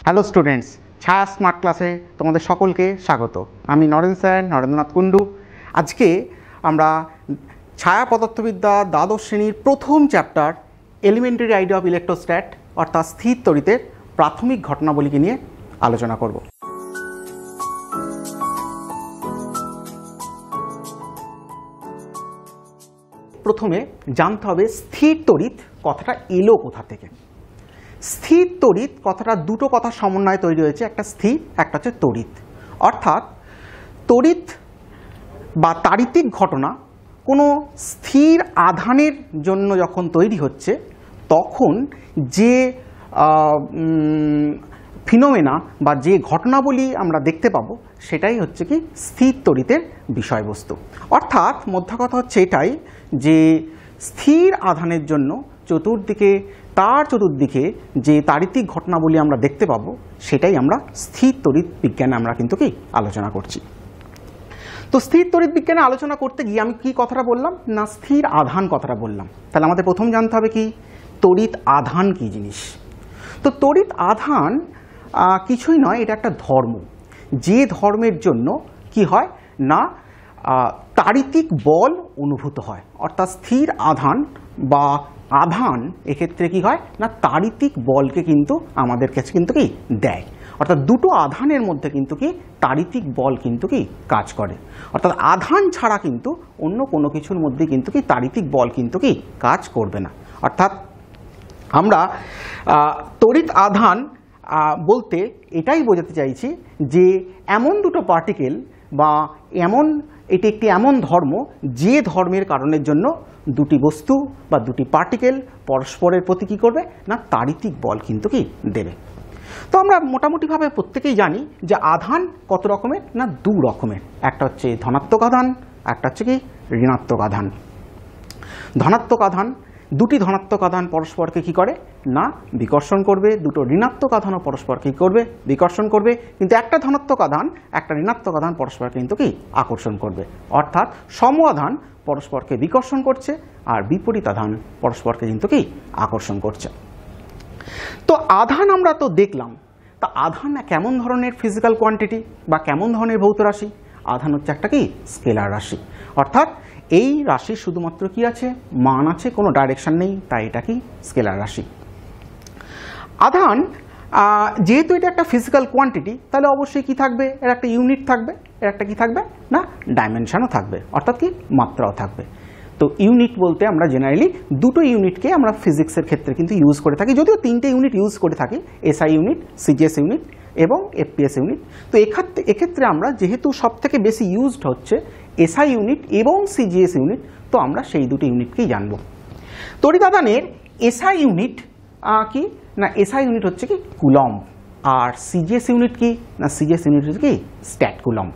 Hello students, ছায়া smart ক্লাসে তোমাদের সকলকে স্বাগত। আমি নরেন্দ্র স্যার, নরেন্দ্রনাথ কুণ্ডু। আজকে আমরা ছায়া পদার্থবিদ্যা দ্বাদশ শ্রেণীর প্রথম চ্যাপ্টার এলিমেন্টারি আইডিয়া অফ ইলেকট্রোস্ট্যাট অর্থাৎ স্থির তড়িতের প্রাথমিক ঘটনাবলীকে নিয়ে আলোচনা করব। প্রথমে জানতে হবে স্থির তড়িৎ কথাটা এলো কোথা থেকে। স্থির তড়িৎ কথাটা দুটো কথা সমন্বয়ে তৈরি হয়েছে, একটা স্থির, একটা হচ্ছে তড়িৎ। অর্থাৎ তড়িৎ বা তাড়িতিক ঘটনা কোনো স্থির আধানের জন্য যখন তৈরি হচ্ছে তখন যে ফিনোমেনা বা যে ঘটনাবলী আমরা দেখতে পাবো সেটাই হচ্ছে কি স্থির তড়িতের বিষয়বস্তু। অর্থাৎ মোদ্দা কথা হচ্ছে এটাই যে স্থির আধানের জন্য তার চতুর্দিকে যে তাড়িতিক ঘটনাবলী আমরা দেখতে পাবো সেটাই আমরা স্থির তড়িৎ বিজ্ঞানে আমরা কিন্তু কি আলোচনা করছি। তো স্থির তড়িৎ বিজ্ঞানে আলোচনা করতে গিয়ে আমি কি কথাটা বললাম না স্থির আধান কথাটা বললাম। তাহলে আমাদের প্রথম জানতে হবে কি তড়িৎ আধান কি জিনিস। তো তড়িৎ আধান কিছুই নয়, এটা একটা ধর্ম, যে ধর্মের জন্য কি হয় না তাড়িতিক বল অনুভূত হয়। অর্থাৎ স্থির আধান বা আধান এক্ষেত্রে কি হয় না তাড়িতিক বলকে কিন্তু আমাদের কাছে কিন্তু কি দেয়। অর্থাৎ দুটো আধানের মধ্যে কিন্তু কি তাড়িতিক বল কিন্তু কি কাজ করে। অর্থাৎ আধান ছাড়া কিন্তু অন্য কোনো কিছুর মধ্যে কিন্তু কি তাড়িতিক বল কিন্তু কি কাজ করবে না। অর্থাৎ আমরা তড়িৎ আধান বলতে এটাই বোঝাতে চাইছি যে এমন দুটো পার্টিকেল বা এটি একটি এমন ধর্ম যে ধর্মের কারণের জন্য দুটি বস্তু বা দুটি পার্টিকেল পরস্পরের প্রতি কী করবে না তাড়িতিক বল কিন্তু কি দেবে। তো আমরা মোটামুটিভাবে প্রত্যেকেই জানি যে আধান কত রকমের না দু রকমের, একটা হচ্ছে ধনাত্মক আধান, একটা হচ্ছে কি ঋণাত্মক আধান। ধনাত্মক আধান দুটি ধনাত্মক আধান পরস্পরকে কি করে না বিকর্ষণ করবে, দুটো ঋণাত্মক আধানও পরস্পরকে কী করবে বিকর্ষণ করবে, কিন্তু একটা ধনাত্মক আধান একটা ঋণাত্মক আধান পরস্পরকে কিন্তু কি আকর্ষণ করবে। অর্থাৎ সম আধান পরস্পরকে বিকর্ষণ করছে আর বিপরীত আধান পরস্পরকে কিন্তু কি আকর্ষণ করছে। তো আধান আমরা তো দেখলাম, তা আধান কেমন ধরনের ফিজিক্যাল কোয়ান্টিটি বা কেমন ধরনের ভৌত রাশি? আধান হচ্ছে একটা কি স্কেলার রাশি। অর্থাৎ এই রাশির শুধুমাত্র কি আছে মান আছে, কোনো ডাইরেকশন নেই, তাই এটা কি স্কেলার রাশি। আধান যেহেতু এটা একটা ফিজিক্যাল কোয়ান্টিটি তাহলে অবশ্যই কি থাকবে, এর একটা ইউনিট থাকবে, এর একটা কি থাকবে না ডাইমেনশনও থাকবে, অর্থাৎ কি মাত্রাও থাকবে। তো ইউনিট বলতে আমরা জেনারেলি দুটো ইউনিটকে আমরা ফিজিক্সের ক্ষেত্রে কিন্তু ইউজ করে থাকি, যদিও তিনটে ইউনিট ইউজ করে থাকি, এসআই ইউনিট, সিজিএস ইউনিট এবং এফপিএস ইউনিট। তো এক্ষেত্রে আমরা যেহেতু সব থেকে বেশি ইউজড হচ্ছে এসআই ইউনিট এবং সিজিএস ইউনিট, তো আমরা সেই দুটো ইউনিটকেই জানব। তড়িৎ আধানের এসআই ইউনিট কি না এসআই ইউনিট হচ্ছে কি কুলম, আর সিজিএস ইউনিট কি না সিজিএস ইউনিট হচ্ছে কি স্ট্যাট কুলম।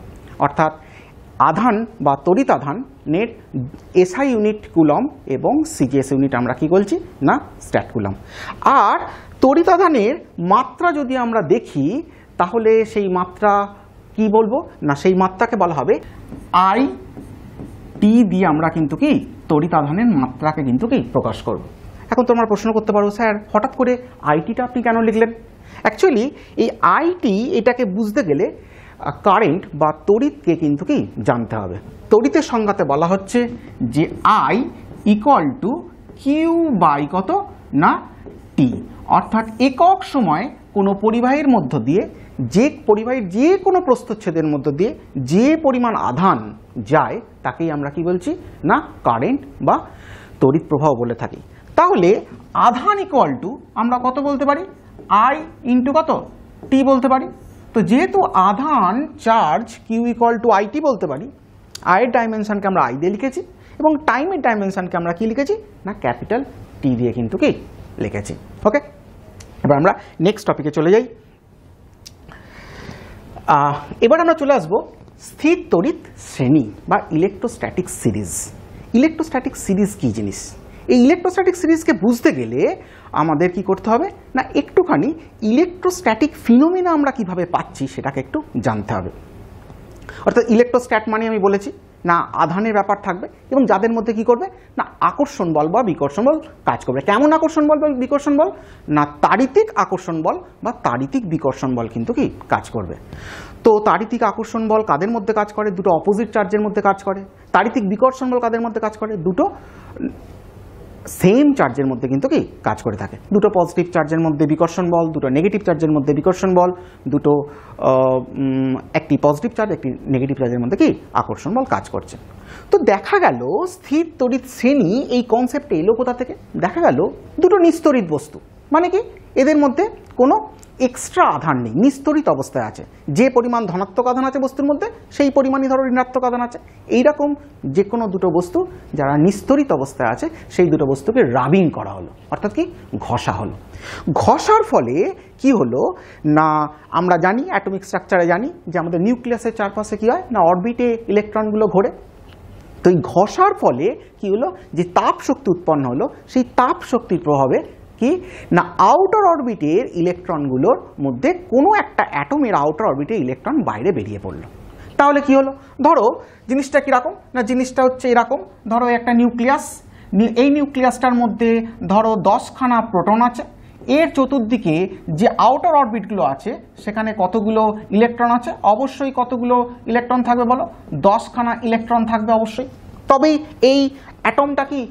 অর্থাৎ আধান বা তড়িৎ আধানের এসআই ইউনিট কুলম এবং সিজিএস ইউনিট আমরা কি বলছি না স্ট্যাট কুলম। আর তড়িৎ আধানের মাত্রা যদি আমরা দেখি তাহলে সেই মাত্রা কি বলবো না সেই মাত্রাকে বলা হবে আই টি দিয়ে আমরা কিন্তু কি তড়িৎ আধানের মাত্রাকে কিন্তু কি প্রকাশ করব। এখন তোমরা প্রশ্ন করতে পারো স্যার হঠাৎ করে আইটিটা আপনি কেন লিখলেন? অ্যাকচুয়ালি এই আইটি এটাকে বুঝতে গেলে কারেন্ট বা তড়িৎকে কিন্তু কি জানতে হবে। তড়িতের সংজ্ঞাতে বলা হচ্ছে যে I equal to Q by কত না টি। অর্থাৎ একক সময় কোনো পরিবাহীর মধ্য দিয়ে যে কোনো প্রস্থচ্ছেদের মধ্য দিয়ে যে পরিমাণ আধান যায় তাকেই আমরা কি বলছি না কারেন্ট বা তড়িৎ প্রবাহ বলে থাকি। তাহলে আধান ইকুয়াল টু আমরা কত বলতে পারি আই ইন্টু কত টি বলতে পারি। তো যেহেতু আধান charge Q equal to IT বলতে পারি, আয়ের ডাইমেনশনকে আমরা আই দিয়ে লিখেছি এবং টাইমের ডাইমেনশনকে আমরা কি লিখেছি না ক্যাপিটাল টি দিয়ে কিন্তু কি লিখেছি। ওকে, এবার আমরা নেক্সট টপিকে চলে যাই। এবার আমরা চলে আসবো স্থির তড়িৎ শ্রেণী বা ইলেকট্রোস্ট্যাটিক সিরিজ। ইলেকট্রোস্ট্যাটিক সিরিজ কি জিনিস? এই ইলেকট্রোস্ট্যাটিক সিরিজকে বুঝতে গেলে আমাদের কি করতে হবে না একটুখানি ইলেকট্রোস্ট্যাটিক ফিনোমেনা আমরা কিভাবে পাচ্ছি সেটাকে একটু জানতে হবে। অর্থাৎ ইলেকট্রোস্ট্যাট মানে আমি বলেছি না আধানের ব্যাপার থাকবে, এবং যাদের মধ্যে কি করবে না আকর্ষণ বল বা বিকর্ষণ বল কাজ করবে। কেমন আকর্ষণ বল বা বিকর্ষণ বল? না তাড়িতিক আকর্ষণ বল বা তাড়িতিক বিকর্ষণ বল কিন্তু কি কাজ করবে। তো তাড়িতিক আকর্ষণ বল কাদের মধ্যে কাজ করে? দুটো অপোজিট চার্জের মধ্যে কাজ করে। তাড়িতিক বিকর্ষণ বল কাদের মধ্যে কাজ করে? দুটো সেম চার্জের মধ্যে কিন্তু কি কাজ করে থাকে। দুটো পজিটিভ চার্জের মধ্যে বিকর্ষণ বল, দুটো নেগেটিভ চার্জের মধ্যে বিকর্ষণ বল, দুটো একটি পজিটিভ চার্জ একটি নেগেটিভ চার্জের মধ্যে কি আকর্ষণ বল কাজ করছে। তো দেখা গেল স্থির তড়িৎ শ্রেণী এই কনসেপ্টে এলো কোথা থেকে? দেখা গেল দুটো নিস্তড়িত বস্তু, মানে কি এদের মধ্যে কোনো এক্সট্রা আধান নেই, নিস্তড়িত অবস্থায় আছে। যে পরিমাণ ধনাত্মক আধান আছে বস্তুর মধ্যে সেই পরিমাণই ধরো ঋণাত্মক আধান আছে। এইরকম যে কোনো দুটো বস্তু যারা নিস্তড়িত অবস্থায় আছে সেই দুটো বস্তুকে রাবিং করা হলো, অর্থাৎ কি ঘষা হলো। ঘষার ফলে কি হলো না আমরা জানি অ্যাটমিক স্ট্রাকচারে জানি যে আমাদের নিউক্লিয়াসের চারপাশে কি হয় না অরবিটে ইলেকট্রনগুলো ঘোরে। তো এই ঘষার ফলে কি হলো যে তাপ শক্তি উৎপন্ন হলো, সেই তাপ শক্তির প্রভাবে কি না আউটার অরবিটের ইলেকট্রনগুলোর মধ্যে কোনো একটা অ্যাটমের আউটার অরবিটের ইলেকট্রন বাইরে বেরিয়ে পড়লো। তাহলে কি হলো? ধরো জিনিসটা কীরকম না জিনিসটা হচ্ছে এরকম, ধরো একটা নিউক্লিয়াস, এই নিউক্লিয়াসটার মধ্যে ধরো 10খানা প্রোটন আছে, এর চতুর্দিকে যে আউটার অরবিটগুলো আছে সেখানে কতগুলো ইলেকট্রন আছে? অবশ্যই কতগুলো ইলেকট্রন থাকবে বলো? 10খানা ইলেকট্রন থাকবে অবশ্যই, তবেই এই অ্যাটমটা কি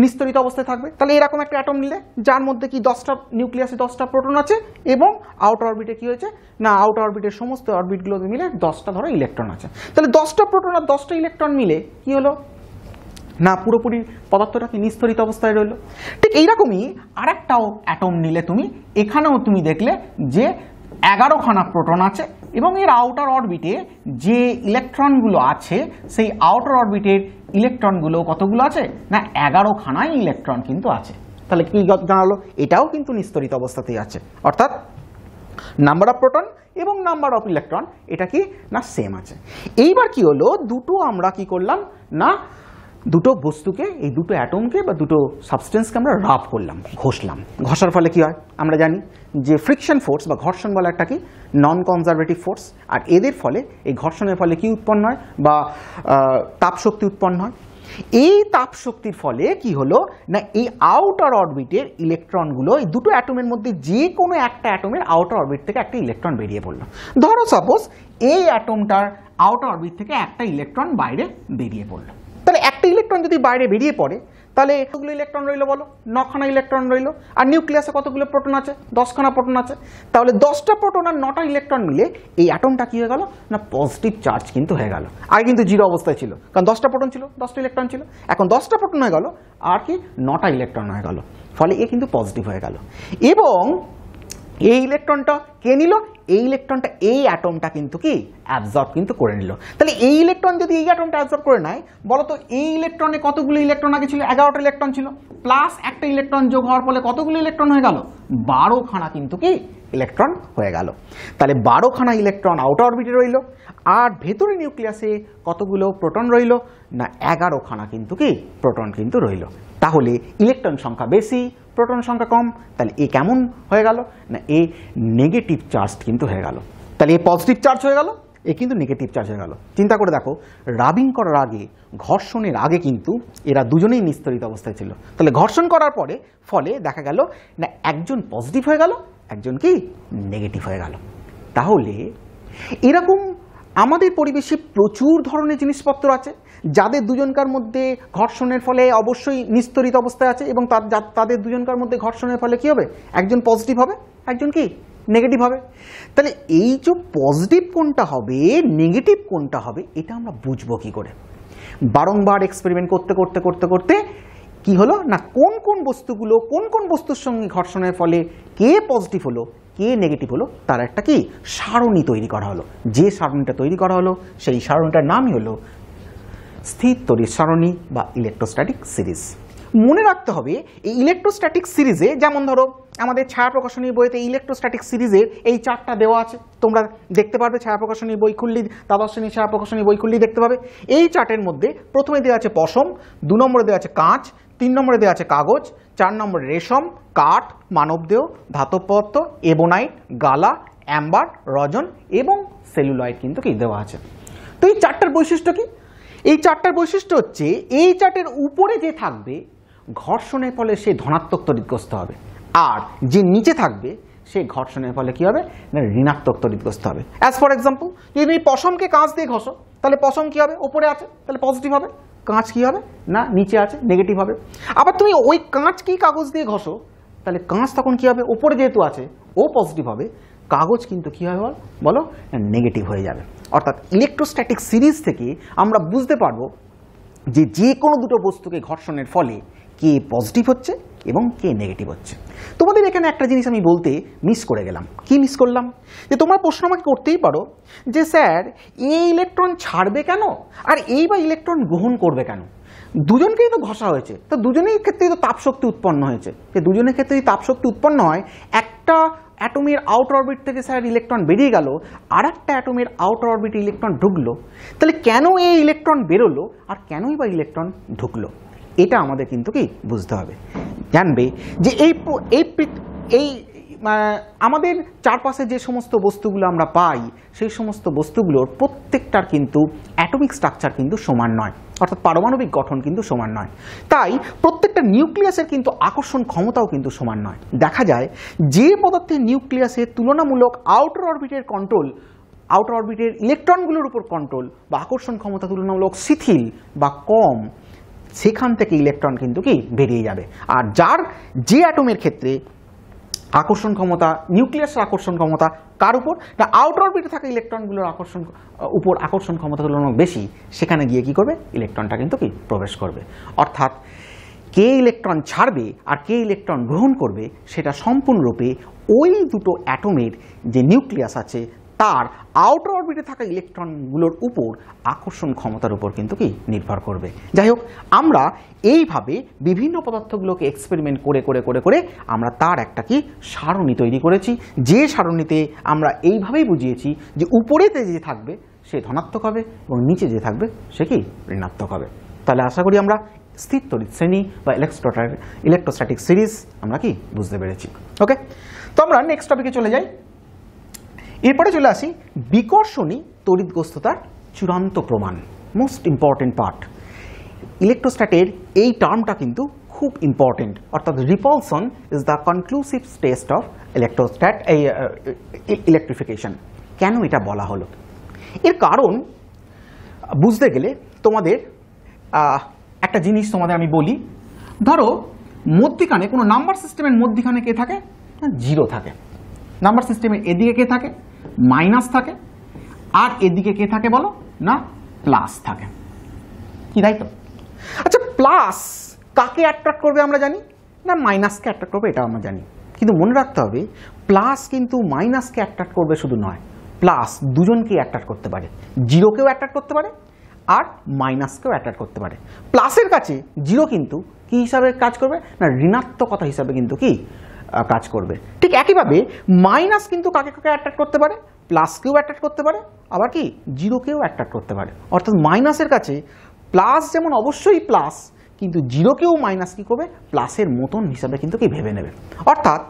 নিস্তড়িত অবস্থায় থাকবে। তাহলে এরকম একটা অ্যাটম নিলে যার মধ্যে কি 10টা নিউক্লিয়াসে 10টা প্রোটন আছে এবং আউটার অরবিটে কি হয়েছে না আউটার অরবিটের সমস্ত অরবিটগুলো মিলে 10টা ধরো ইলেকট্রন আছে। তাহলে 10টা প্রোটন আর 10টা ইলেকট্রন মিলে কি হলো না পুরোপুরি পদার্থটা কি নিস্তড়িত অবস্থায় রইল। ঠিক এইরকমই আরেকটাও অ্যাটম নিলে তুমি এখানেও তুমি দেখলে যে 11খানা প্রোটন আছে এবং এর আউটার অরবিটে যে ইলেকট্রনগুলো আছে সেই আউটার অরবিটের ইলেকট্রনগুলো কতগুলো আছে না 11খানাই ইলেকট্রন কিন্তু আছে। তাহলে কি জানালো? এটাও কিন্তু নিস্তড়িত অবস্থাতেই আছে, অর্থাৎ নাম্বার অফ প্রোটন এবং নাম্বার অফ ইলেকট্রন এটা কি না সেম আছে। এইবার কি হলো দুটো আমরা কি করলাম না দুটো বস্তুকে এই দুটো অ্যাটমকে বা দুটো সাবস্টেন্সকে আমরা রাব করলাম, ঘষলাম। ঘষার ফলে কি হয় আমরা জানি যে ফ্রিকশন ফোর্স বা ঘর্ষণ বল একটা কি নন কনজারভেটিভ ফোর্স, আর এদের ফলে এই ঘর্ষণের ফলে কি উৎপন্ন হয় বা তাপ শক্তি উৎপন্ন হয়। এই তাপ শক্তির ফলে কি হলো না এই আউটার অরবিটের ইলেকট্রনগুলো এই দুটো অ্যাটমের মধ্যে যে কোনো একটা অ্যাটমের আউটার অরবিট থেকে একটা ইলেকট্রন বেরিয়ে পড়লো। ধরো সাপোজ এই অ্যাটমটার আউটার অরবিট থেকে একটা ইলেকট্রন বাইরে বেরিয়ে পড়লো। তাহলে একটা ইলেকট্রন যদি বাইরে বেরিয়ে পড়ে তাহলে কতগুলো ইলেকট্রন রইলো বলো? 9খানা ইলেকট্রন রইলো। আর নিউক্লিয়াসে কতগুলো প্রোটন আছে? 10খানা প্রোটন আছে। তাহলে 10টা প্রোটন আর 9টা ইলেকট্রন মিলে এই অ্যাটমটা কি হয়ে গেল না পজিটিভ চার্জ কিন্তু হয়ে গেল। আগে কিন্তু জিরো অবস্থায় ছিল, কারণ 10টা প্রোটন ছিল, 10টা ইলেকট্রন ছিল। এখন 10টা প্রোটন হয়ে গেল আর কি 9টা ইলেকট্রন হয়ে গেল, ফলে এ কিন্তু পজিটিভ হয়ে গেল। এবং এই ইলেকট্রনটা কে নিল? এই ইলেকট্রনটা এই অ্যাটমটা কিন্তু কি অ্যাবজর্ব কিন্তু করে নিল। তাহলে এই ইলেকট্রন যদি এই অ্যাটমটা অ্যাবজর্ব করে নেয় বলো তো এই ইলেকট্রনে কতগুলো ইলেকট্রন আগে ছিল? 11টা ইলেকট্রন ছিল, প্লাস একটা ইলেকট্রন যোগ হওয়ার ফলে কতগুলো ইলেকট্রন হয়ে গেল? 12খানা কিন্তু কি ইলেকট্রন হয়ে গেল। তাহলে 12খানা ইলেকট্রন আউটার অরবিটে রইল, আর ভেতরে নিউক্লিয়াসে কতগুলো প্রোটন রইল না 11খানা কিন্তু কি প্রোটন কিন্তু রইল। তাহলে ইলেকট্রন সংখ্যা বেশি প্রোটন সংখ্যা কম, তাহলে এ কেমন হয়ে গেল না এ নেগেটিভ চার্জ কিন্তু হয়ে গেল। তাহলে এ পজিটিভ চার্জ হয়ে গেল, এ কিন্তু নেগেটিভ চার্জ হয়ে গেল। চিন্তা করে দেখো রাবিং করার আগে ঘর্ষণের আগে কিন্তু এরা দুজনেই নিস্তড়িত অবস্থায় ছিল। তাহলে ঘর্ষণ করার পরে ফলে দেখা গেল না একজন পজিটিভ হয়ে গেল একজন কি নেগেটিভ হয়ে গেল। তাহলে এরকম আমাদের পরিবেশে প্রচুর ধরনের জিনিসপত্র আছে যাদের দুজনকার মধ্যে ঘর্ষণের ফলে অবশ্যই নিস্তড়িত অবস্থায় আছে এবং তাদের দুজনকার মধ্যে ঘর্ষণের ফলে কি হবে? একজন পজিটিভ হবে একজন কি নেগেটিভ হবে। তাহলে এই যে পজিটিভ কোনটা হবে নেগেটিভ কোনটা হবে এটা আমরা বুঝবো কি করে? বারংবার এক্সপেরিমেন্ট করতে করতে করতে করতে কি হলো না কোন কোন বস্তুগুলো কোন কোন বস্তুর সঙ্গে ঘর্ষণের ফলে কে পজিটিভ হলো কে নেগেটিভ হলো তার একটা কি সারণী তৈরি করা হলো। যে সারণীটা তৈরি করা হলো সেই সারণীটার নামই হলো স্থির তড়িৎ সারণী বা ইলেকট্রোস্ট্যাটিক সিরিজ। মনে রাখতে হবে এই ইলেকট্রোস্ট্যাটিক সিরিজে যেমন ধরো আমাদের ছায়া প্রকাশনী বইতে ইলেকট্রোস্ট্যাটিক সিরিজের এই চারটা দেওয়া আছে, তোমরা দেখতে পারবে ছায়া প্রকাশনী বই খুললি দ্বাদশ শ্রেণী ছায়া প্রকাশনী বই খুললি দেখতে পাবে। এই চার্টের মধ্যে প্রথমে দেওয়া আছে পশম, 2 নম্বরে দেওয়া আছে কাঁচ, 3 নম্বরে দেওয়া আছে কাগজ, 4 নম্বরে রেশম, কাঠ, মানবদেহ, ধাতব পদার্থ, এবোনাইট, গালা, অ্যাম্বার, রজন এবং সেলুলয়েড কিন্তু কি দেওয়া আছে। তো এই চারটার বৈশিষ্ট্য কি? এই চারটার বৈশিষ্ট্য হচ্ছে এই চার্টের উপরে যে থাকবে ঘর্ষণের ফলে সে ধনাত্মক তড়িৎগ্রস্ত হবে, আর যে নিচে থাকবে সে ঘর্ষণের ফলে কি হবে না ঋণাত্মক তড়িৎগ্রস্ত হবে। অ্যাজ ফর এক্সাম্পল, যদি তুমি পশমকে কাঁচ দিয়ে ঘষো তাহলে পশম কি হবে, ওপরে আছে তাহলে পজিটিভ হবে, কাঁচ কি হবে না নিচে আছে নেগেটিভ হবে। আবার তুমি ওই কাঁচ কি কাগজ দিয়ে ঘষো তাহলে কাঁচ তখন কি হবে, ওপরে যেহেতু আছে ও পজিটিভ হবে, কাগজ কিন্তু কি হবে বলো নেগেটিভ হয়ে যাবে। অর্থাৎ ইলেকট্রোস্ট্যাটিক সিরিজ থেকে আমরা বুঝতে পারবো যে যে কোনো দুটো বস্তুকে ঘর্ষণের ফলে কে পজিটিভ হচ্ছে এবং কে নেগেটিভ হচ্ছে। তোমাদের এখানে একটা জিনিস আমি বলতে মিস করে গেলাম। কি মিস করলাম, যে তোমরা প্রশ্ন আমাকে করতেই পারো যে স্যার এই ইলেকট্রন ছাড়বে কেন আর এই বা ইলেকট্রন গ্রহণ করবে কেন, দুজনকেই তো ঘষা হয়েছে, তো দুজনের ক্ষেত্রেই তো তাপশক্তি উৎপন্ন হয়েছে, যে দুজনের ক্ষেত্রেই তাপশক্তি উৎপন্ন হয়, একটা অ্যাটমের আউটার অরবিট থেকে স্যার ইলেকট্রন বেরিয়ে গেল, আর একটা অ্যাটমের আউটার অরবিটে ইলেকট্রন ঢুকলো, তাহলে কেন এই ইলেকট্রন বেরোলো আর কেনই বা ইলেকট্রন ঢুকলো, এটা আমাদের কিন্তু কি বুঝতে হবে। জানবে যে এই আমাদের চারপাশে যে সমস্ত বস্তুগুলো আমরা পাই সেই সমস্ত বস্তুগুলোর প্রত্যেকটার কিন্তু অ্যাটমিক স্ট্রাকচার কিন্তু সমান নয়, অর্থাৎ পারমাণবিক গঠন কিন্তু সমান নয়, তাই প্রত্যেকটা নিউক্লিয়াসের কিন্তু আকর্ষণ ক্ষমতাও কিন্তু সমান নয়। দেখা যায় যে পদার্থের নিউক্লিয়াসের তুলনামূলক আউটার অরবিটের কন্ট্রোল, আউটার অরবিটের ইলেকট্রনগুলোর উপর কন্ট্রোল বা আকর্ষণ ক্ষমতা তুলনামূলক শিথিল বা কম, সেখান থেকে ইলেকট্রন কিন্তু কি বেরিয়ে যাবে। আর যে অ্যাটমের ক্ষেত্রে আকর্ষণ ক্ষমতা, নিউক্লিয়াসের আকর্ষণ ক্ষমতা কার উপর না আউটার অরবিটে থাকা ইলেকট্রনগুলোর আকর্ষণ ক্ষমতা তুলনামূলক বেশি, সেখানে গিয়ে কি করবে ইলেকট্রনটা কিন্তু কি প্রবেশ করবে। অর্থাৎ কে ইলেকট্রন ছাড়বে আর কে ইলেকট্রন গ্রহণ করবে সেটা সম্পূর্ণরূপে ওই দুটো অ্যাটমের যে নিউক্লিয়াস আছে তার আউটার অরবিটে থাকা ইলেকট্রনগুলোর উপর আকর্ষণ ক্ষমতার উপর কিন্তু কি নির্ভর করবে। যাই হোক, আমরা এইভাবে বিভিন্ন পদার্থগুলোকে এক্সপেরিমেন্ট করে করে করে করে আমরা তার একটা কি সারণী তৈরি করেছি, যে সারণীতে আমরা এইভাবেই বুঝিয়েছি যে উপরেতে যে থাকবে সে ধনাত্মক হবে এবং নিচে যে থাকবে সে কি ঋণাত্মক হবে। তাহলে আশা করি আমরা স্থির তড়িৎ শ্রেণী বা ইলেকট্রোস্ট্যাটিক সিরিজ আমরা কি বুঝতে পেরেছি। ওকে, তো আমরা নেক্সট টপিকে চলে যাই। এরপরে চলে আসি বিকর্ষণী তড়িৎগ্রস্ততার চূড়ান্ত প্রমাণ, মোস্ট ইম্পর্টেন্ট পার্ট। ইলেকট্রোস্ট্যাটের এই টার্মটা কিন্তু খুব ইম্পর্টেন্ট, অর্থাৎ repulsion is the conclusive test of electrification. কেন এটা বলা হলো, এর কারণ বুঝতে গেলে তোমাদের একটা জিনিস তোমাদের আমি বলি। ধরো মধ্যিখানে কোনো নাম্বার সিস্টেমের মধ্যিখানে কে থাকে, জিরো থাকে। নাম্বার সিস্টেমের এদিকে কে থাকে, মাইনাস থাকে, আর এদিকে কে থাকে বলো না প্লাস থাকে, কি তাই তো? আচ্ছা, প্লাস কাকে অ্যাট্রাক্ট করবে আমরা জানি না, মাইনাসকে অ্যাট্রাক্ট করবে এটা আমরা জানি, কিন্তু মনে রাখতে হবে প্লাস কিন্তু মাইনাসকে অ্যাট্রাক্ট করবে শুধু নয়, প্লাস দুজনকেই অ্যাট্রাক্ট করতে পারে, জিরোকেও অ্যাট্রাক্ট করতে পারে আর মাইনাসকেও অ্যাট্রাক্ট করতে পারে। প্লাসের কাছে জিরো কিন্তু কি হিসাবে কাজ করবে না ঋণাত্মকতা হিসাবে কিন্তু কি কাজ করবে। ঠিক একইভাবে মাইনাস কিন্তু কাকে কাকে অ্যাট্রাক্ট করতে পারে, প্লাসকেও অ্যাট্রাক্ট করতে পারে, আবার কি জিরোকেও অ্যাট্রাক্ট করতে পারে। অর্থাৎ মাইনাসের কাছে প্লাস যেমন অবশ্যই প্লাস, কিন্তু জিরোকেও মাইনাস কি করবে প্লাসের মতন হিসাবে কিন্তু কি ভেবে নেবে। অর্থাৎ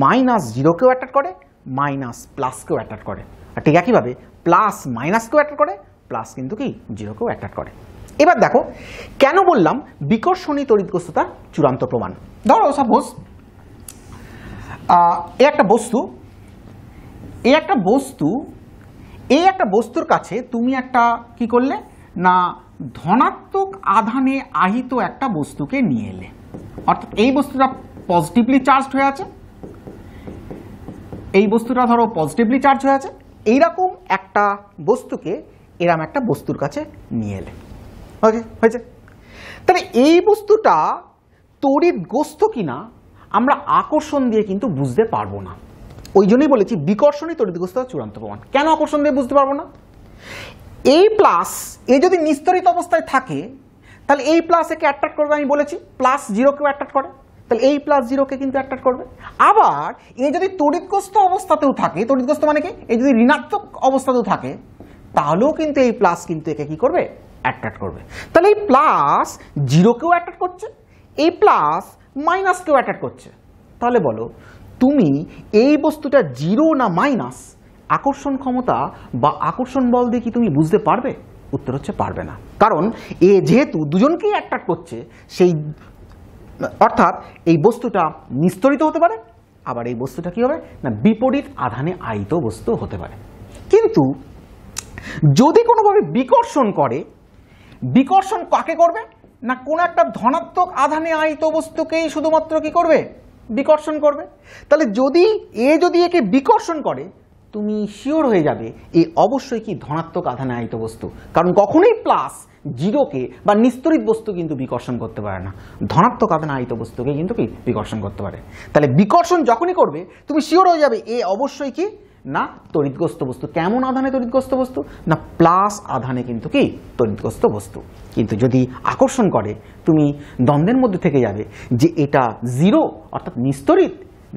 মাইনাস জিরোকেও অ্যাট্রাক্ট করে, মাইনাস প্লাসকেও অ্যাট্রাক্ট করে, আর ঠিক একইভাবে প্লাস মাইনাসকেও অ্যাট্রাক্ট করে, প্লাস কিন্তু কি জিরোকেও অ্যাট্রাক্ট করে। এবার দেখো কেন বললাম বিকর্ষণী তড়িৎগ্রস্ততার চূড়ান্ত প্রমাণ। ধরো সাপোজ এই একটা বস্তুর কাছে তুমি একটা কি করলে না ধনাত্মক আধানে আহিত একটা বস্তুকে নিয়ে এলে, অর্থাৎ এই বস্তুটা পজিটিভলি চার্জড হয়ে আছে, এই বস্তুটা ধরো পজিটিভলি চার্জ হয়ে আছে, এইরকম একটা বস্তুকে এরকম একটা বস্তুর কাছে নিয়ে এলে, ওকে হয়েছে। তাহলে এই বস্তুটা তড়িৎগ্রস্ত কিনা আমরা আকর্ষণ দিয়ে কিন্তু বুঝতে পারবো না, ওই জন্যই বলেছি বিকর্ষণী তড়িৎগ্রস্ততার চূড়ান্ত প্রমাণ। কেন আকর্ষণ দিয়ে বুঝতে পারবো না, এই প্লাস এ যদি নিস্তরিত অবস্থায় থাকে তাহলে এই প্লাস একে অ্যাট্রাক্ট করবে, আমি বলেছি প্লাস জিরোকেও অ্যাট্রাক্ট করে, তাহলে এই প্লাস জিরোকে কিন্তু অ্যাট্রাক্ট করবে। আবার এ যদি তড়িৎগ্রস্ত অবস্থাতেও থাকে, তড়িৎগ্রস্ত মানে কি এই যদি ঋণাত্মক অবস্থাতেও থাকে, তাহলেও কিন্তু এই প্লাস কিন্তু একে কি করবে অ্যাট্রাক্ট করবে। তাহলে এই প্লাস জিরোকেও অ্যাট্রাক্ট করছে, এই প্লাস মাইনাসকেও অ্যাট্রাক্ট করছে। তাহলে বলো তুমি এই বস্তুটা জিরো না মাইনাস আকর্ষণ ক্ষমতা বা আকর্ষণ বল দিয়ে কি তুমি বুঝতে পারবে? উত্তর হচ্ছে পারবে না, কারণ এ যেহেতু দুজনকেই অ্যাট্রাক্ট করছে, সেই অর্থাৎ এই বস্তুটা নিস্তরিত হতে পারে, আবার এই বস্তুটা কি হবে না বিপরীত আধানে আহিত বস্তু হতে পারে। কিন্তু যদি কোনোভাবে বিকর্ষণ করে, বিকর্ষণ কাকে করবে না কোনো একটা ধনাত্মক আধানে আহিত বস্তুকেই শুধুমাত্র কি করবে বিকর্ষণ করবে। তাহলে যদি একে বিকর্ষণ করে, তুমি শিওর হয়ে যাবে এ অবশ্যই কি ধনাত্মক আধানে আহিত বস্তু, কারণ কখনোই প্লাস জিরোকে বা নিস্তরিত বস্তু কিন্তু বিকর্ষণ করতে পারে না, ধনাত্মক আধানে আহিত বস্তুকে কিন্তু কি বিকর্ষণ করতে পারে। তাহলে বিকর্ষণ যখনই করবে তুমি শিওর হয়ে যাবে এ অবশ্যই কি না তড়িৎগ্রস্ত বস্তু। কেমন আধানে তড়িৎগ্রস্ত বস্তু না প্লাস আধানে কিন্তু কি তড়িৎগ্রস্ত বস্তু। কিন্তু যদি আকর্ষণ করে, তুমি দ্বন্দ্বের মধ্যে থেকে যাবে যে এটা জিরো অর্থাৎ নিস্তরিত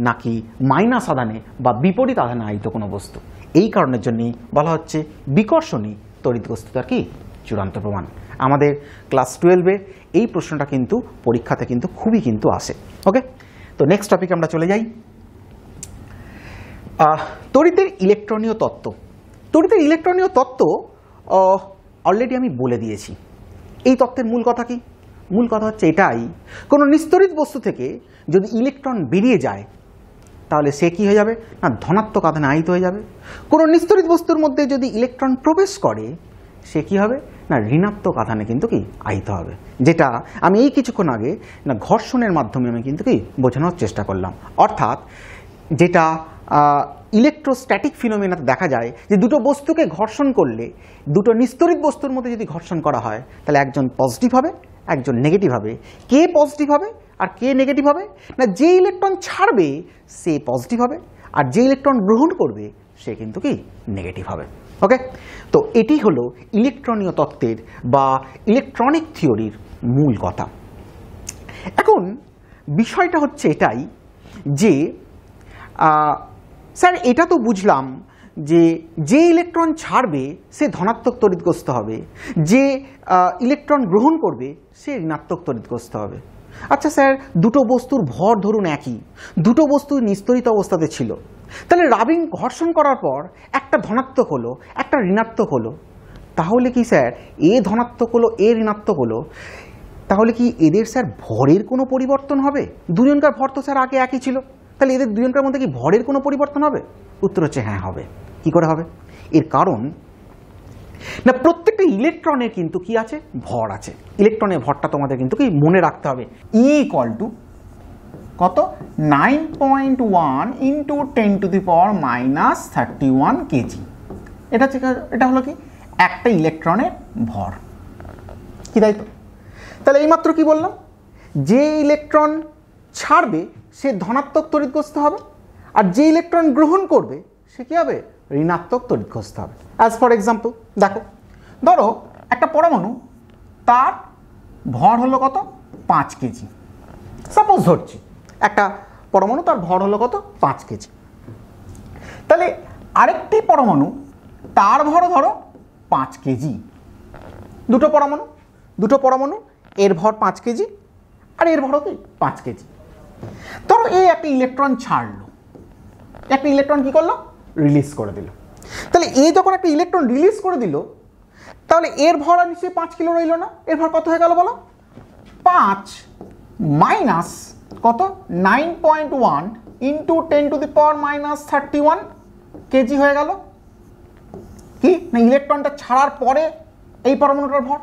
নাকি মাইনাস আধানে বা বিপরীত আধানে আহিত কোনো বস্তু। এই কারণের জন্যই বলা হচ্ছে বিকর্ষণই তড়িৎগ্রস্ততার কি চূড়ান্ত প্রমাণ। আমাদের ক্লাস 12-এ এই প্রশ্নটা কিন্তু পরীক্ষাতে কিন্তু খুবই কিন্তু আসে। ওকে, তো নেক্সট টপিকে আমরা চলে যাই। তড়িতের ইলেকট্রনীয় তত্ত্ব। তড়িতের ইলেকট্রনীয় তত্ত্ব অলরেডি আমি বলে দিয়েছি। এই তত্ত্বের মূল কথা কি? মূল কথা হচ্ছে এটাই, কোনো নিস্তরিত বস্তু থেকে যদি ইলেকট্রন বেরিয়ে যায় তাহলে সে কি হয়ে যাবে না ধনাত্মক আধানে আহিত হয়ে যাবে। কোনো নিস্তরিত বস্তুর মধ্যে যদি ইলেকট্রন প্রবেশ করে সে কি হবে না ঋণাত্মক আধানে কিন্তু কি আহিত হবে, যেটা আমি এই কিছুক্ষণ আগে না ঘর্ষণের মাধ্যমে আমি কিন্তু কি বোঝানোর চেষ্টা করলাম। অর্থাৎ যেটা ইলেকট্রোস্ট্যাটিক ফিনোমেনাতে দেখা যায় যে দুটো বস্তুকে ঘর্ষণ করলে, দুটো নিস্তরিত বস্তুর মধ্যে যদি ঘর্ষণ করা হয় তাহলে একজন পজিটিভ হবে, একজন নেগেটিভ হবে। কে পজিটিভ হবে আর কে নেগেটিভ হবে না যে ইলেকট্রন ছাড়বে সে পজিটিভ হবে, আর যে ইলেকট্রন গ্রহণ করবে সে কিন্তু কি নেগেটিভ হবে। ওকে, তো এটি হলো ইলেকট্রনীয় তত্ত্বের বা ইলেকট্রনিক থিওরির মূল কথা। এখন বিষয়টা হচ্ছে এটাই যে স্যার এটা তো বুঝলাম যে যে ইলেকট্রন ছাড়বে সে ধনাত্মক তড়িৎগ্রস্ত হবে, যে ইলেকট্রন গ্রহণ করবে সে ঋণাত্মক তড়িৎগ্রস্ত হবে। আচ্ছা স্যার, দুটো বস্তুর ভর ধরুন একই, দুটো বস্তু নিস্তরিত অবস্থাতে ছিল, তাহলে রাবিং ঘর্ষণ করার পর একটা ধনাত্মক হলো একটা ঋণাত্মক হলো, তাহলে কি স্যার এ ধনাত্মক হলো এ ঋণাত্মক হলো, তাহলে কি এদের স্যার ভরের কোনো পরিবর্তন হবে? দুজনকার ভর তো স্যার আগে একই ছিল, তাহলে এদের দুজনকার মধ্যে কি ভরের কোনো পরিবর্তন হবে? উত্তর হচ্ছে হ্যাঁ হবে। কি করে হবে? এর কারণ না প্রত্যেকটা ইলেকট্রনের কিন্তু কি আছে ভর আছে। ইলেকট্রনের ভরটা তোমাদের কিন্তু কি মনে রাখতে হবে, ই ইকুয়াল টু কত 9.1 ইন্টু 10⁻⁻31 কেজি। এটা হলো কি একটা ইলেকট্রনের ভর, কি তাই তো? তাহলে এইমাত্র কি বললাম, যে ইলেকট্রন ছাড়বে সে ধনাত্মক তড়িৎগ্রস্ত হবে, আর যে ইলেকট্রন গ্রহণ করবে সে কি হবে ঋণাত্মক তড়িৎগ্রস্ত হবে। অ্যাজ ফর এক্সাম্পল দেখো, ধরো একটা পরমাণু, তার ভর হলো কত 5 কেজি। সাপোজ ধরছি একটা পরমাণু তার ভর হলো কত 5 কেজি। তাহলে আরেকটি পরমাণু তার ভর ধরো 5 কেজি। দুটো পরমাণু এর ভর 5 কেজি আর এর ভরও কি 5 কেজি। ধরো এই একটা ইলেকট্রন ছাড়লো, একটা ইলেকট্রন কি করলো রিলিজ করে দিল। তাহলে এই যখন একটা ইলেকট্রন রিলিজ করে দিল তাহলে এর ভর আর নিশ্চয়ই 5 কিলো রইল না, এর ভর কত হয়ে গেল বলো? 5 মাইনাস কত 9.1 ইন্টু 10⁻⁻31 কেজি হয়ে গেল। কি না ইলেকট্রনটা ছাড়ার পরে এই পরমাণুটার ভর,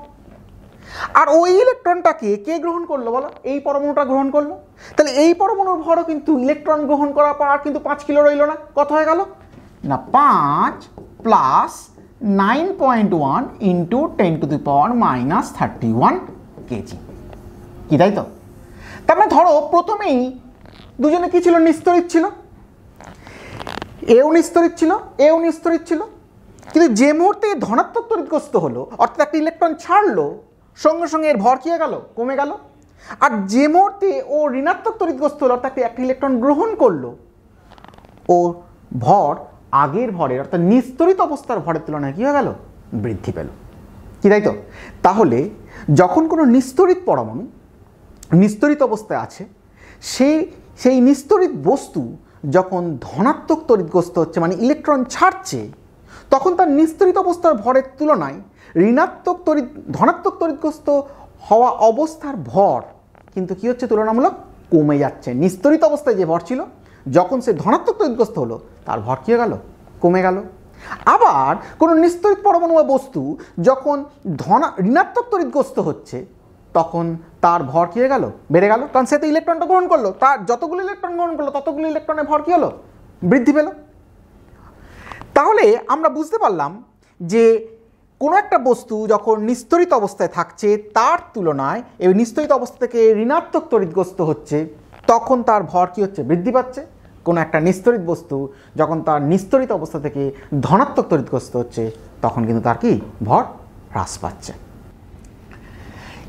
আর ওই ইলেকট্রনটাকে কে গ্রহণ করলো বলো? এই পরমাণুটা গ্রহণ করলো। তাহলে এই পরমাণুর ভরও কিন্তু ইলেকট্রন গ্রহণ করার পর আর কিন্তু 5 কিলো রইল না, কত হয়ে গেল না 5 প্লাস 9.1 ইন্টু 10⁻⁻31 কেজি। কি তাই তো? তার মানে ধরো প্রথমেই দুজনে কি ছিল নিস্তরিত ছিল, এও নিস্তরিত ছিল এও নিস্তরিত ছিল, কিন্তু যে মুহূর্তে ধনাত্মক তড়িৎগ্রস্ত হলো অর্থাৎ একটা ইলেকট্রন ছাড়লো সঙ্গে সঙ্গে এর ভর কি হয়ে গেল কমে গেল, আর যে মুহূর্তে ও ঋণাত্মক তড়িৎগ্রস্ত হলো অর্থাৎ একটা ইলেকট্রন গ্রহণ করলো ও ভর আগের ভরের অর্থাৎ নিস্তরিত অবস্থার ভরের তুলনায় কি হয়ে গেল বৃদ্ধি পেল। কি তাই তো? তাহলে যখন কোনো নিস্তরিত পরমাণু নিস্তরিত অবস্থায় আছে সেই নিস্তরিত বস্তু যখন ধনাত্মক তড়িৎগ্রস্ত হচ্ছে মানে ইলেকট্রন ছাড়ছে, তখন তার নিস্তরিত অবস্থার ভরের তুলনায় ধনাত্মক তড়িৎগ্রস্ত হওয়া অবস্থার ভর কিন্তু কি হচ্ছে, তুলনামূলক কমে যাচ্ছে। নিস্তরিত অবস্থায় যে ভর ছিল, যখন সে ধনাত্মক তড়িৎগ্রস্ত হলো তার ভর কী হয়ে গেল, কমে গেল। আবার কোনো নিস্তরিত পরমাণু বা বস্তু যখন ঋণাত্মক তড়িৎগ্রস্ত হচ্ছে, তখন তার ভর কী হয়ে গেল, বেড়ে গেল, কারণ সে তো ইলেকট্রনটা গ্রহণ করলো, তার যতগুলো ইলেকট্রন গ্রহণ করলো ততগুলো ইলেকট্রনের ভর কী হলো, বৃদ্ধি পেল। তাহলে আমরা বুঝতে পারলাম যে কোনো একটা বস্তু যখন নিস্তরিত অবস্থায় থাকছে, তার তুলনায় এই নিস্তরিত অবস্থা থেকে ঋণাত্মক তড়িৎগ্রস্ত হচ্ছে, তখন তার ভর কী হচ্ছে, বৃদ্ধি পাচ্ছে। কোনো একটা নিস্তরিত বস্তু যখন তার নিস্তরিত অবস্থা থেকে ধনাত্মক তড়িৎগ্রস্ত হচ্ছে, তখন কিন্তু তার কি ভর হ্রাস পাচ্ছে।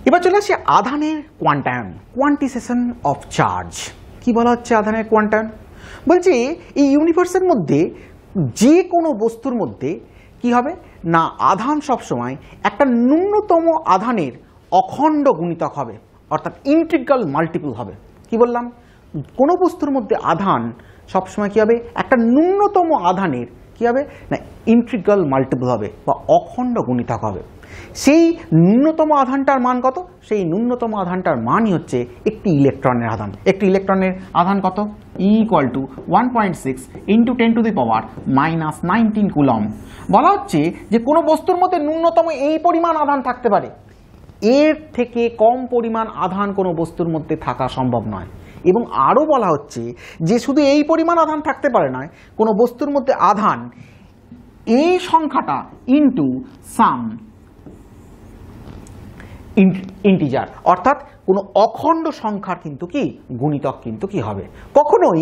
এবার চলে আসি আধানের কোয়ান্টায়ন, কোয়ান্টিসেশন অফ চার্জ। কি বলা হচ্ছে আধানের কোয়ান্টায়ন? বলছি এই ইউনিভার্সের মধ্যে যে কোনো বস্তুর মধ্যে কি হবে না, আধান সবসময় একটা ন্যূনতম আধানের অখণ্ড গুণিতক হবে, অর্থাৎ ইন্টিগ্রাল মাল্টিপল হবে। কি বললাম? কোনো বস্তুর মধ্যে আধান সবসময় কি হবে, একটা ন্যূনতম আধানের কি হবে না, ইন্টিগ্রাল মাল্টিপল হবে বা অখণ্ড গুণিতক হবে। সেই ন্যূনতম আধানটার মান কত? সেই ন্যূনতম আধানটার মানই হচ্ছে একটি ইলেকট্রনের আধান। একটি ইলেকট্রনের আধান কত? E = 1.6 × 10⁻⁻19 coulomb. বলা হচ্ছে যে কোনো বস্তুর মধ্যে ন্যূনতম এই পরিমাণ আধান থাকতে পারে, এর থেকে কম পরিমাণ আধান কোনো বস্তুর মধ্যে থাকা সম্ভব নয়। এবং আরও বলা হচ্ছে যে শুধু এই পরিমাণ আধান থাকতে পারে নয়, কোনো বস্তুর মধ্যে আধান এই সংখ্যাটা ইনটু সাম ইন্টিজার, অর্থাৎ কোনো অখণ্ড সংখ্যার কিন্তু কি গুণিতক কিন্তু কি হবে। কখনোই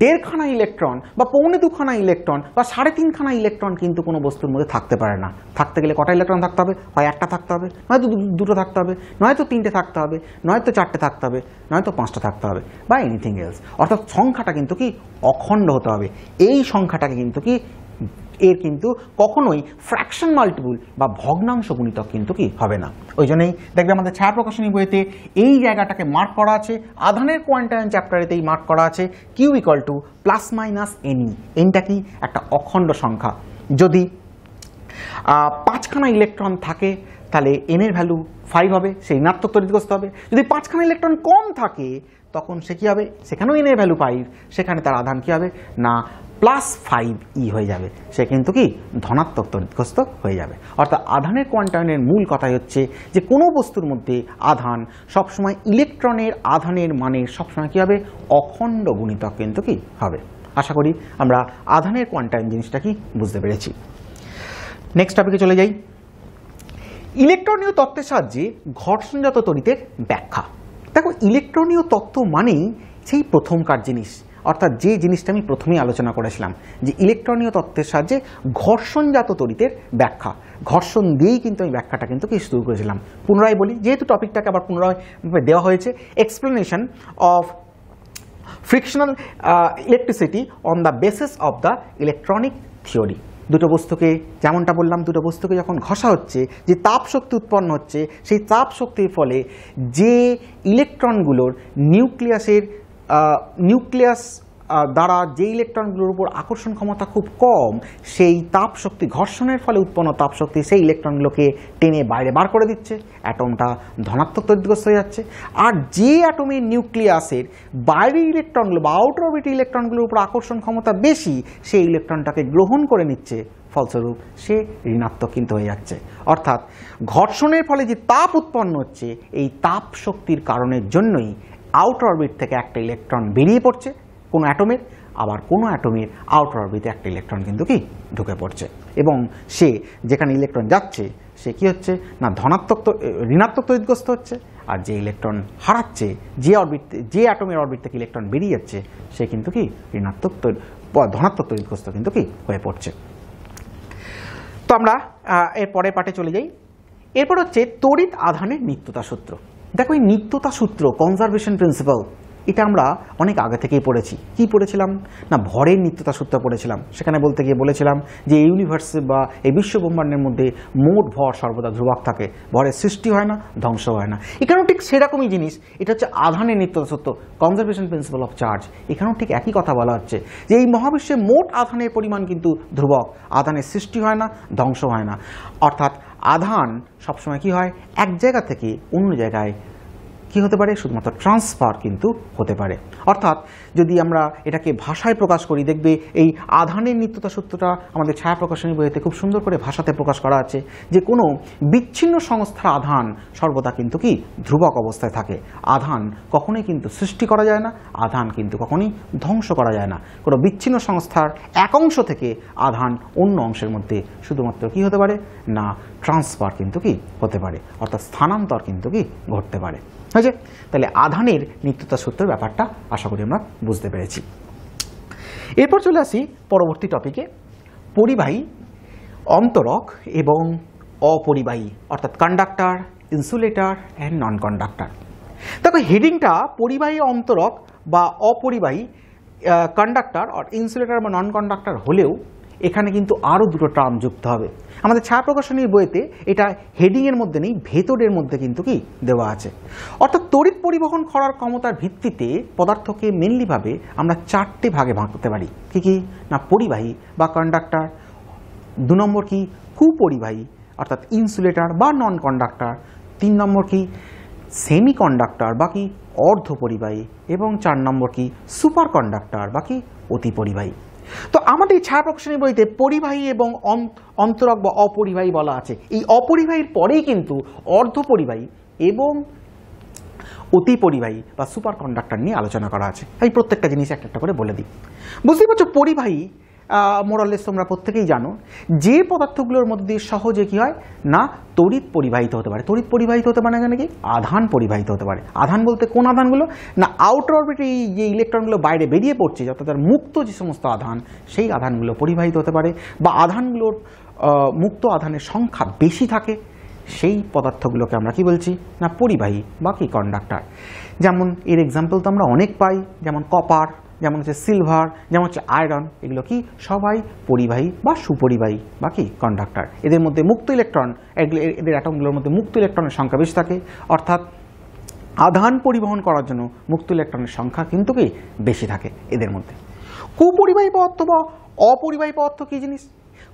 1.5খানা ইলেকট্রন বা 1.25খানা ইলেকট্রন বা 3.5খানা ইলেকট্রন কিন্তু কোনো বস্তুর মধ্যে থাকতে পারে না। থাকতে গেলে কটা ইলেকট্রন থাকতে হবে? হয় একটা থাকতে হবে, নয়তো দুটো থাকতে হবে, নয়তো 3টে থাকতে হবে, নয়তো 4টে থাকতে হবে, নয়তো 5টা থাকতে হবে, বা এনিথিং এলস। অর্থাৎ সংখ্যাটা কিন্তু কি অখণ্ড হতে হবে। এই সংখ্যাটাকে কিন্তু কি এর কিন্তু কখনোই ফ্র্যাকশন মাল্টিপল বা ভগ্নাংশ গুণিতক কিন্তু কি হবে না। ওই জন্যই দেখবে আমাদের ছায়া প্রকাশনী বইতে এই জায়গাটাকে মার্ক করা আছে, আধানের কোয়ান্টায়ন চ্যাপ্টারেতেই মার্ক করা আছে Q = ±NE। এনটা কি একটা অখণ্ড সংখ্যা। যদি 5খানা ইলেকট্রন থাকে তাহলে n এর ভ্যালু 5 হবে, সেই ঋণাত্মক তড়িৎগ্রস্ত হবে। যদি 5খানা ইলেকট্রন কম থাকে তখন সে কী হবে, সেখানেও n এর ভ্যালু 5, সেখানে তার আধান কী হবে না +5e হয়ে যাবে, সে কিন্তু কি ধনাত্মক তড়িৎগ্রস্ত হয়ে যাবে। অর্থাৎ আধানের কোয়ান্টায়নের মূল কথাই হচ্ছে যে কোনো বস্তুর মধ্যে আধান সবসময় ইলেকট্রনের আধানের মানের সবসময় কী হবে, অখণ্ড গুণিতক কিন্তু কি হবে। আশা করি আমরা আধানের কোয়ান্টায়ন জিনিসটা কি বুঝতে পেরেছি। নেক্সট টপিকে চলে যাই। ইলেকট্রনীয় তত্ত্বের সাহায্যে ঘর্ষণজাত তড়িতের ব্যাখ্যা। দেখো, ইলেকট্রনীয় তত্ত্ব মানেই সেই প্রথমকার জিনিস, অর্থাৎ যে জিনিসটা আমি প্রথমেই আলোচনা করেছিলাম যে ইলেকট্রনীয় তত্ত্বের সাহায্যে ঘর্ষণজাত তড়িতের ব্যাখ্যা। ঘর্ষণ দিয়েই কিন্তু আমি ব্যাখ্যাটা কিন্তু কি শুরু করেছিলাম। পুনরায় বলি, যেহেতু টপিকটাকে আবার পুনরায় দেওয়া হয়েছে, explanation of frictional electricity on the basis of the electronic theory. দুটো বস্তুকে, যেমনটা বললাম, দুটো বস্তুকে যখন ঘষা হচ্ছে, যে তাপ শক্তি উৎপন্ন হচ্ছে, সেই তাপ শক্তির ফলে যে ইলেকট্রনগুলোর নিউক্লিয়াস দ্বারা যে ইলেকট্রনগুলোর উপর আকর্ষণ ক্ষমতা খুব কম, সেই তাপ শক্তি, ঘর্ষণের ফলে উৎপন্ন তাপ শক্তি সেই ইলেকট্রনগুলোকে টেনে বাইরে বার করে দিচ্ছে, অ্যাটমটা ধনাত্মক তড়িৎগ্রস্ত হয়ে যাচ্ছে। আর যে অ্যাটমের নিউক্লিয়াসের বাইরের ইলেকট্রনগুলো বা আউটার অরবিটাল ইলেকট্রনগুলোর উপর আকর্ষণ ক্ষমতা বেশি, সেই ইলেকট্রনটাকে গ্রহণ করে নিচ্ছে, ফলস্বরূপ সে ঋণাত্মক কিন্তু হয়ে যাচ্ছে। অর্থাৎ ঘর্ষণের ফলে যে তাপ উৎপন্ন হচ্ছে, এই তাপ শক্তির কারণের জন্যই আউটার অরবিট থেকে একটা ইলেকট্রন বেরিয়ে পড়ছে কোনো অ্যাটমের, আবার কোনো অ্যাটমের আউটার অরবিটে একটা ইলেকট্রন কিন্তু কি ঢুকে পড়ছে, এবং সে যেখানে ইলেকট্রন যাচ্ছে সে কি হচ্ছে না ঋণাত্মক তড়িৎগ্রস্ত হচ্ছে, আর যে ইলেকট্রন হারাচ্ছে, যে অ্যাটমের অরবিট থেকে ইলেকট্রন বেরিয়ে যাচ্ছে, সে কিন্তু কি ধনাত্মক তড়িৎগ্রস্ত কিন্তু কি হয়ে পড়ছে। তো আমরা এর পরের পার্টে চলে যাই। এরপর হচ্ছে তড়িৎ আধানের নিত্যতা সূত্র। দেখো, এই নিত্যতা সূত্র, কনজারভেশন প্রিন্সিপাল, এটা আমরা অনেক আগে থেকেই পড়েছি। কি পড়েছিলাম না, ভরের নিত্যতা সূত্র পড়েছিলাম। সেখানে বলতে গিয়ে বলেছিলাম যে এই ইউনিভার্সে বা এই বিশ্ব ব্রহ্মাণ্ডের মধ্যে মোট ভর সর্বদা ধ্রুবক থাকে, ভরের সৃষ্টি হয় না, ধ্বংস হয় না। এখানেও ঠিক সেরকমই জিনিস, এটা হচ্ছে আধানের নিত্যতা সূত্র, কনজারভেশন প্রিন্সিপাল অফ চার্জ। এখানেও ঠিক একই কথা বলা হচ্ছে যে এই মহাবিশ্বে মোট আধানের পরিমাণ কিন্তু ধ্রুবক, আধানের সৃষ্টি হয় না, ধ্বংস হয় না। অর্থাৎ আধান সবসময় কি হয়, এক জায়গা থেকে অন্য জায়গায় কি হতে পারে, শুধুমাত্র ট্রান্সফার কিন্তু হতে পারে। অর্থাৎ যদি আমরা এটাকে ভাষায় প্রকাশ করি, দেখবে এই আধানের নিত্যতা সূত্রটা আমাদের ছায়া প্রকাশনী বইতে খুব সুন্দর করে ভাষাতে প্রকাশ করা আছে যে কোনো বিচ্ছিন্ন সংস্থার আধান সর্বদা কিন্তু কি ধ্রুবক অবস্থায় থাকে। আধান কখনোই কিন্তু সৃষ্টি করা যায় না, আধান কিন্তু কখনোই ধ্বংস করা যায় না। কোনো বিচ্ছিন্ন সংস্থার এক অংশ থেকে আধান অন্য অংশের মধ্যে শুধুমাত্র কি হতে পারে না, ট্রান্সফার কিন্তু কি হতে পারে, অর্থাৎ স্থানান্তর কিন্তু কি ঘটতে পারে। হয়েছে? তাহলে আধানের নিত্যতা সূত্রের ব্যাপারটা আশা করি আমরা বুঝতে পেরেছি। এরপর চলে আসি পরবর্তী টপিকে, পরিবাহী, অন্তরক এবং অপরিবাহী, অর্থাৎ conductor, insulator and non conductor. দেখো হেডিংটা পরিবাহী, অন্তরক বা অপরিবাহী, কন্ডাক্টর আর ইনসুলেটর বা নন কন্ডাক্টর হলেও এখানে কিন্তু আরও দুটো টার্ম যুক্ত হবে। আমাদের ছায়া প্রকাশনীর বইতে এটা হেডিংয়ের মধ্যে নেই, ভেতরের মধ্যে কিন্তু কি দেওয়া আছে। অর্থাৎ তড়িৎ পরিবহন করার ক্ষমতার ভিত্তিতে পদার্থকে মেনলিভাবে আমরা চারটে ভাগে ভাগ করতে পারি। কি কি না, পরিবাহী বা কন্ডাক্টর, 2 নম্বর কি কুপরিবাহী অর্থাৎ ইনসুলেটর বা নন কন্ডাক্টর, 3 নম্বর কি সেমি কন্ডাক্টর বা কি অর্ধপরিবাহী, এবং 4 নম্বর কি সুপার কন্ডাক্টর বা কি অতি পরিবাহী। তো আমাদের ছায়া প্রকাশনী বইতে পরিবাহী এবং অন্তরক বা অপরিবাহী বলা আছে। এই অপরিবাহীর পরেই কিন্তু অর্ধপরিবাহী এবং অতি পরিবাহী বা সুপার কন্ডাক্টর নিয়ে আলোচনা করা আছে। এই প্রত্যেকটা জিনিস একটা একটা করে বলে দিই। বুঝতেই পারছো, পরিবাহী মোরালেস তোমরা প্রত্যেকেই জানো যে পদার্থগুলোর মধ্যে সহজে কি হয় না, তড়িৎ পরিবাহিত হতে পারে। তড়িৎ পরিবাহিত হতে পারে মানে কি, আধান পরিবাহিত হতে পারে। আধান বলতে কোন আধানগুলো না, আউটার অরবিটে যে ইলেকট্রনগুলো বাইরে বেরিয়ে পড়ছে, অর্থাৎ তার মুক্ত যে সমস্ত আধান, সেই আধানগুলো পরিবাহিত হতে পারে, বা আধানগুলোর মুক্ত আধানের সংখ্যা বেশি থাকে, সেই পদার্থগুলোকে আমরা কি বলছি না, পরিবাহী বা কি কন্ডাক্টর। যেমন এর এক্সাম্পল তো আমরা অনেক পাই, যেমন কপার, যেমন হচ্ছে সিলভার, যেমন হচ্ছে আয়রন, এগুলো কি সবাই পরিবাহী বা সুপরিবাহী বা কি কন্ডাক্টর। এদের মধ্যে মুক্ত ইলেকট্রন, এদের অ্যাটমগুলোর মধ্যে মুক্ত ইলেকট্রনের সংখ্যা বেশি থাকে, অর্থাৎ আধান পরিবহন করার জন্য মুক্ত ইলেকট্রনের সংখ্যা কিন্তু কি বেশি থাকে এদের মধ্যে। কুপরিবাহী পদার্থ বা অপরিবাহী পদার্থ কি জিনিস?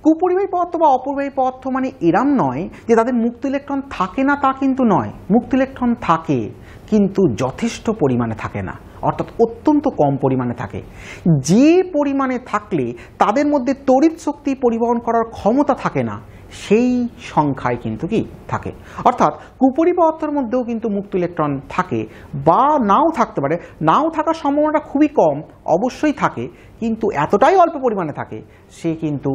কুপরিবাহী পদার্থ বা অপরিবাহী পদার্থ মানে এরম নয় যে তাদের মুক্ত ইলেকট্রন থাকে না, তা কিন্তু নয়। মুক্ত ইলেকট্রন থাকে কিন্তু যথেষ্ট পরিমাণে থাকে না, অর্থাৎ অত্যন্ত কম পরিমাণে থাকে। যে পরিমাণে থাকলে তাদের মধ্যে তড়িৎ শক্তি পরিবহন করার ক্ষমতা থাকে না, সেই সংখ্যায় কিন্তু কি থাকে। অর্থাৎ কুপরি পদার্থের মধ্যেও কিন্তু মুক্ত ইলেকট্রন থাকে বা নাও থাকতে পারে, নাও থাকার সম্ভাবনাটা খুবই কম, অবশ্যই থাকে, কিন্তু এতটাই অল্প পরিমাণে থাকে সে কিন্তু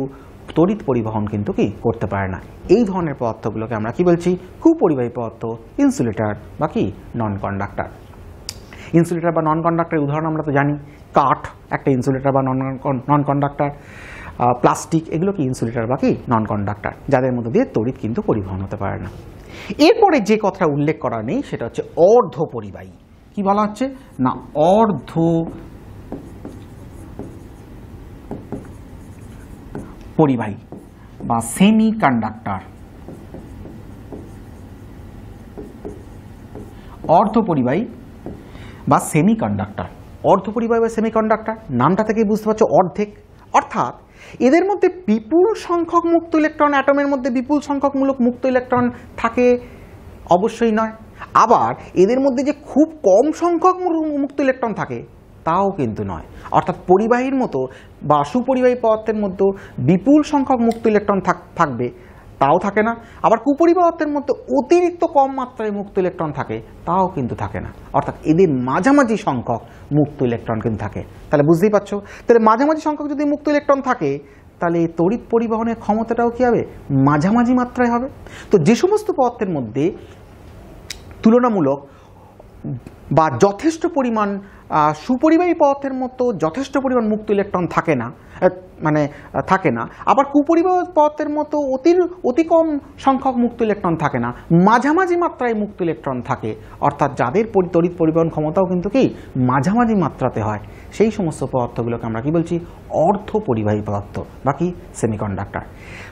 তড়িৎ পরিবহন কিন্তু কি করতে পারে না। এই ধরনের পদার্থগুলোকে আমরা কি বলছি, কুপরিবাহী পদার্থ, ইনসুলেটর বা কি নন কন্ডাক্টর। ইনসুলেটর বা নন কন্ডাক্টরের উদাহরণ আমরা তো জানি, কাঠ একটা ইনসুলেটর বা নন কন্ডাক্টর, প্লাস্টিক, এগুলো কি ইনসুলেটর বা কি নন কন্ডাক্টর, যাদের মধ্যে দিয়ে তড়িৎ কিন্তু পরিবহন হতে পারে না। এরপরে যে কথাটা উল্লেখ করা নেই সেটা হচ্ছে অর্ধপরিবাহী। কি বলা হচ্ছে না, অর্ধ পরিবাহী বা সেমি কন্ডাক্টর। অর্ধপরিবাহী বা সেমি কন্ডাক্টর, অর্ধপরিবাহী বা সেমি কন্ডাক্টর নামটা থেকেই বুঝতে পারছো, অর্ধেক। অর্থাৎ এদের মধ্যে বিপুল সংখ্যক মুক্ত ইলেকট্রন, অ্যাটমের মধ্যে বিপুল সংখ্যক মুক্ত ইলেকট্রন থাকে অবশ্যই নয়, আবার এদের মধ্যে যে খুব কম সংখ্যক মুক্ত ইলেকট্রন থাকে তাও কিন্তু নয়। অর্থাৎ পরিবাহীর মতো বা সুপরিবাহী পদার্থের মধ্যে বিপুল সংখ্যক মুক্ত ইলেকট্রন থাকবে তাও থাকে না, আবার কুপরিবাহী পদার্থের মধ্যে অতিরিক্ত কম মাত্রায় মুক্ত ইলেকট্রন থাকে তাও কিন্তু থাকে না। অর্থাৎ এদের মাঝামাঝি সংখ্যক মুক্ত ইলেকট্রন কিন্তু থাকে। তাহলে বুঝতেই পারছো, তাহলে মাঝামাঝি সংখ্যক যদি মুক্ত ইলেকট্রন থাকে তাহলে তড়িৎ পরিবহনের ক্ষমতাটাও কি হবে, মাঝামাঝি মাত্রায় হবে। তো যে সমস্ত পদার্থের মধ্যে তুলনামূলক বা যথেষ্ট পরিমাণ সুপরিবাহী পদার্থের মতো যথেষ্ট পরিমাণ মুক্ত ইলেকট্রন থাকে না, থাকে না, আবার কুপরিবাহী পদার্থের মতো অতি কম সংখ্যক মুক্ত ইলেকট্রন থাকে না, মাঝামাঝি মাত্রায় মুক্ত ইলেকট্রন থাকে। অর্থাৎ যাদের তড়িৎ পরিবহন ক্ষমতাও কিন্তু কি মাঝামাঝি মাত্রাতে হয়, সেই সমস্ত পদার্থগুলোকে আমরা কি বলছি, অর্ধপরিবাহী পদার্থ বা কি সেমিকন্ডাক্টর।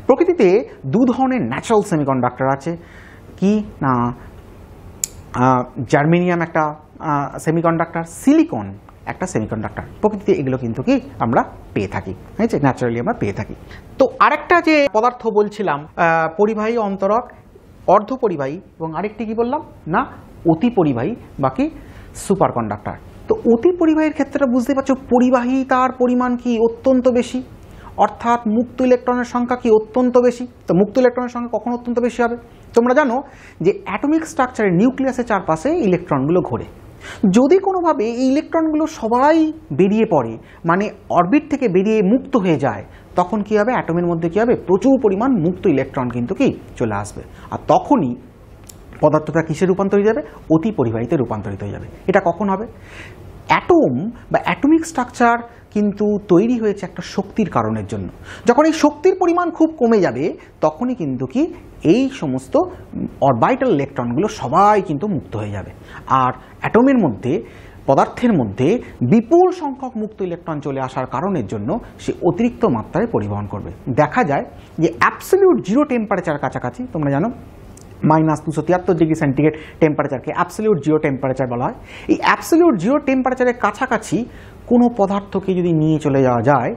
প্রকৃতিতে দু ধরনের ন্যাচারাল সেমিকন্ডাক্টর আছে, কি না জার্মেনিয়াম একটা সেমিকন্ডাক্টর, সিলিকন একটা সেমিকন্ডাক্টর। প্রকৃতিতে এগুলো কিন্তু কি আমরা পেয়ে থাকি, হয়েছে, ন্যাচারালি আমরা পেয়ে থাকি। তো আরেকটা যে পদার্থ বলছিলাম, পরিবাহী, অন্তরক, অর্ধপরিবাহী, এবং আরেকটি কি বললাম না অতি পরিবাহী বা কি সুপার কন্ডাক্টর। তো অতি পরিবাহীর ক্ষেত্রে বুঝতে পারছো পরিবাহী তার পরিমাণ কি অত্যন্ত বেশি, অর্থাৎ মুক্ত ইলেকট্রনের সংখ্যা কি অত্যন্ত বেশি। তো মুক্ত ইলেকট্রনের সংখ্যা কখন অত্যন্ত বেশি হবে? তোমরা জানো যে অ্যাটমিক স্ট্রাকচারের নিউক্লিয়াসের চারপাশে ইলেকট্রনগুলো ঘোরে। যদি কোনোভাবে এই ইলেকট্রনগুলো সবাই বেরিয়ে পড়ে, মানে অরবিট থেকে বেরিয়ে মুক্ত হয়ে যায়, তখন কি হবে, অ্যাটমের মধ্যে কি হবে, প্রচুর পরিমাণ মুক্ত ইলেকট্রন কিন্তু কি চলে আসবে। আর তখনই পদার্থটা কিসে রূপান্তরিত যাবে, অতি পরিবাহীতে রূপান্তরিত হয়ে যাবে। এটা কখন হবে? অ্যাটম বা অ্যাটমিক স্ট্রাকচার কিন্তু তৈরি হয়েছে একটা শক্তির কারণের জন্য। যখন এই শক্তির পরিমাণ খুব কমে যাবে, তখনই কিন্তু কি এই সমস্ত অরবিটাল ইলেকট্রনগুলো সবাই কিন্তু মুক্ত হয়ে যাবে। আর অ্যাটমের মধ্যে, পদার্থের মধ্যে বিপুল সংখ্যক মুক্ত ইলেকট্রন চলে আসার কারণের জন্য সে অতিরিক্ত মাত্রায় পরিবহন করবে। দেখা যায় যে অ্যাবসলিউট জিরো টেম্পারেচার কাছাকাছি, তোমরা জানো -273 ডিগ্রি সেন্টিগ্রেড টেম্পারেচারকে অ্যাবসলিউট জিরো টেম্পারেচার বলা হয়। এই অ্যাবসলিউট জিরো টেম্পারেচারের কাছাকাছি কোনো পদার্থকে যদি নিয়ে চলে যাওয়া যায়,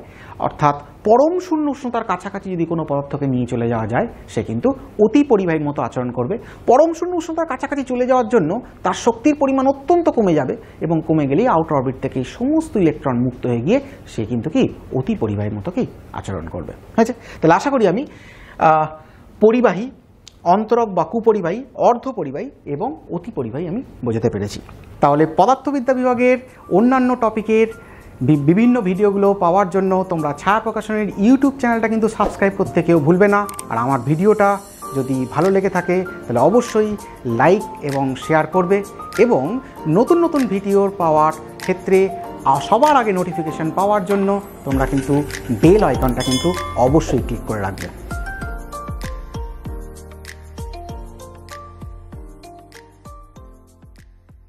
অর্থাৎ পরম শূন্য উষ্ণতার কাছাকাছি যদি কোনো পদার্থকে নিয়ে চলে যাওয়া যায়, সে কিন্তু অতি পরিবাহীর মতো আচরণ করবে। পরম শূন্য উষ্ণতার কাছাকাছি চলে যাওয়ার জন্য তার শক্তির পরিমাণ অত্যন্ত কমে যাবে, এবং কমে গেলেই আউটার অরবিট থেকে সমস্ত ইলেকট্রন মুক্ত হয়ে গিয়ে সে কিন্তু কি অতি পরিবাহীর মতো কি আচরণ করবে। হয়েছে? তাহলে আশা করি আমি পরিবাহী, অন্তরক বা কুপরিবাহী, অর্ধপরিবাহী এবং অতি পরিবাহী আমি বোঝাতে পেরেছি। তাহলে পদার্থবিদ্যা বিভাগের অন্যান্য টপিকের বিভিন্ন ভিডিওগুলো পাওয়ার জন্য তোমরা ছায়া প্রকাশনের ইউটিউব চ্যানেলটা কিন্তু সাবস্ক্রাইব করতে কেউ ভুলবে না। আর আমার ভিডিওটা যদি ভালো লেগে থাকে তাহলে অবশ্যই লাইক এবং শেয়ার করবে, এবং নতুন নতুন ভিডিওর পাওয়ার ক্ষেত্রে সবার আগে নোটিফিকেশান পাওয়ার জন্য তোমরা কিন্তু বেল আইকনটা কিন্তু অবশ্যই ক্লিক করে রাখবে।